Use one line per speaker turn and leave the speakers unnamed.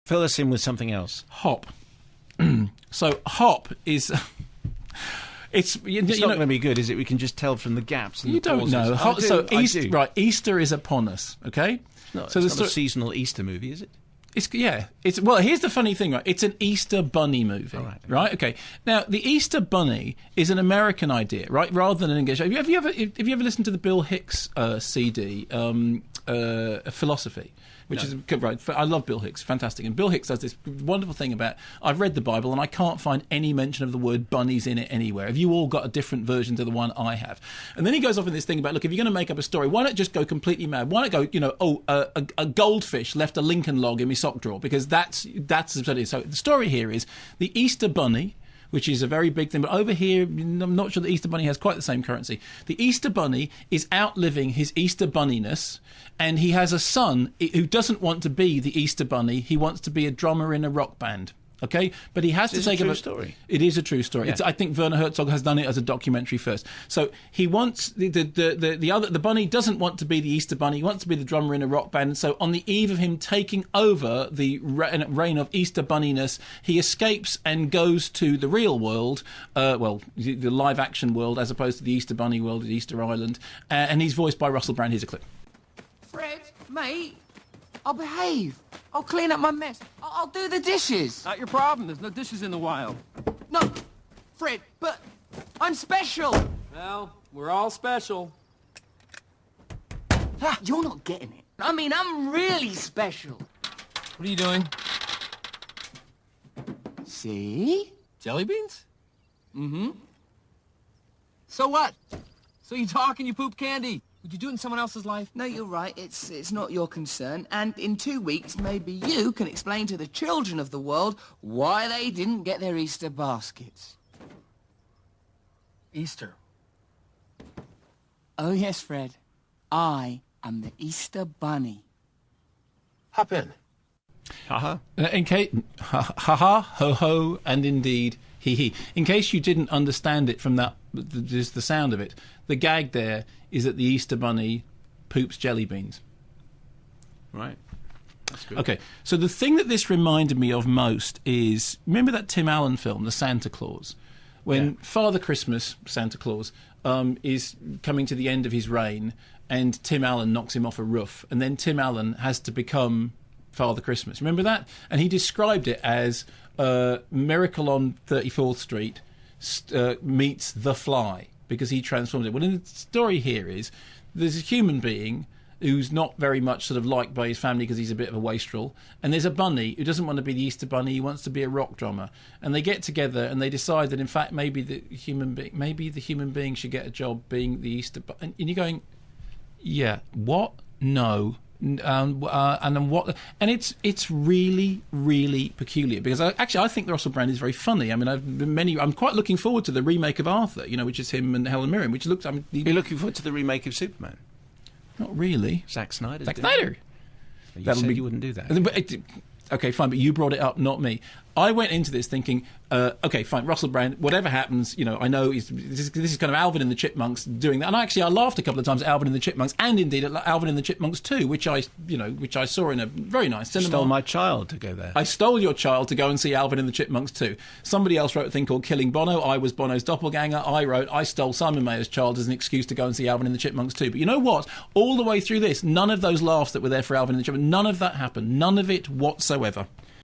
Fill us in with something else.
Hop. So hop is... It's
not going to be good, is it? We can just tell from the gaps and
you
the
don't
pauses.
know. Easter is upon us, okay?
It's not a seasonal Easter movie, is it?
Well, here's the funny thing, right? It's an Easter bunny movie, right? Okay. Now, the Easter bunny is an American idea, right? Rather than an English. Have you ever listened to the Bill Hicks CD, Philosophy? Which is right. I love Bill Hicks, fantastic. And Bill Hicks does this wonderful thing about, I've read the Bible and I can't find any mention of the word bunnies in it anywhere. Have you all got a different version to the one I have? And then he goes off in this thing about, look, if you're going to make up a story, why not just go completely mad? Why not go, a goldfish left a Lincoln log in my sock drawer? Because that's absurd. So the story here is the Easter bunny, which is a very big thing. But over here, I'm not sure the Easter Bunny has quite the same currency. The Easter Bunny is outliving his Easter bunniness, and he has a son who doesn't want to be the Easter Bunny. He wants to be a drummer in a rock band. Okay, but he has to take
a true story.
It is a true story.
Yeah.
I think Werner Herzog has done it as a documentary first. So he wants the bunny doesn't want to be the Easter Bunny. He wants to be the drummer in a rock band. And so on the eve of him taking over the reign of Easter Bunniness, he escapes and goes to the real world, the live action world, as opposed to the Easter Bunny world at Easter Island. And he's voiced by Russell Brand. Here's a clip.
Fred, mate. I'll behave. I'll clean up my mess. I'll do the dishes.
Not your problem. There's no dishes in the wild.
No, Fred, but I'm special.
Well, we're all special.
You're not getting it. I mean, I'm really special.
What are you doing?
See?
Jelly beans?
Mm-hmm.
So what? So you talk and you poop candy. Would you do it in someone else's life?
No, you're right. It's not your concern. And in 2 weeks, maybe you can explain to the children of the world why they didn't get their Easter baskets.
Easter.
Oh, yes, Fred. I am the Easter Bunny.
Hop in.
Ha-ha.
Ha-ha, ho-ho, and indeed, hee-hee. In case you didn't understand it from that, just the sound of it, the gag there is that the Easter Bunny poops jelly beans.
Right. That's good.
Okay, so the thing that this reminded me of most is, remember that Tim Allen film, The Santa Claus? When Father Christmas, Santa Claus, is coming to the end of his reign, and Tim Allen knocks him off a roof, and then Tim Allen has to become Father Christmas. Remember that? And he described it as Miracle on 34th Street meets The Fly, because he transformed it. Well, in the story here is there's a human being who's not very much sort of liked by his family because he's a bit of a wastrel, and there's a bunny who doesn't want to be the Easter Bunny, he wants to be a rock drummer, and they get together and they decide that in fact maybe the human being should get a job being the Easter Bunny. And you're going, yeah, what? No. And then what? And it's really, really peculiar, because I think the Russell Brand is very funny. I mean, I'm quite looking forward to the remake of Arthur, which is him and Helen Mirren, which looks.
You're looking forward to the remake of Superman?
Not really.
Zack Snyder.
Zack Snyder.
You said you wouldn't do that.
Okay, fine, but you brought it up, not me. I went into this thinking, okay, fine, Russell Brand, whatever happens, I know this is kind of Alvin and the Chipmunks doing that. And actually, I laughed a couple of times at Alvin and the Chipmunks, and indeed at Alvin and the Chipmunks 2, which I saw in a very nice cinema.
Stole my child to go there.
I stole your child to go and see Alvin and the Chipmunks 2. Somebody else wrote a thing called Killing Bono. I was Bono's doppelganger. I stole Simon Mayer's child as an excuse to go and see Alvin and the Chipmunks 2. But you know what? All the way through this, none of those laughs that were there for Alvin and the Chipmunks, none of that happened. None of it whatsoever.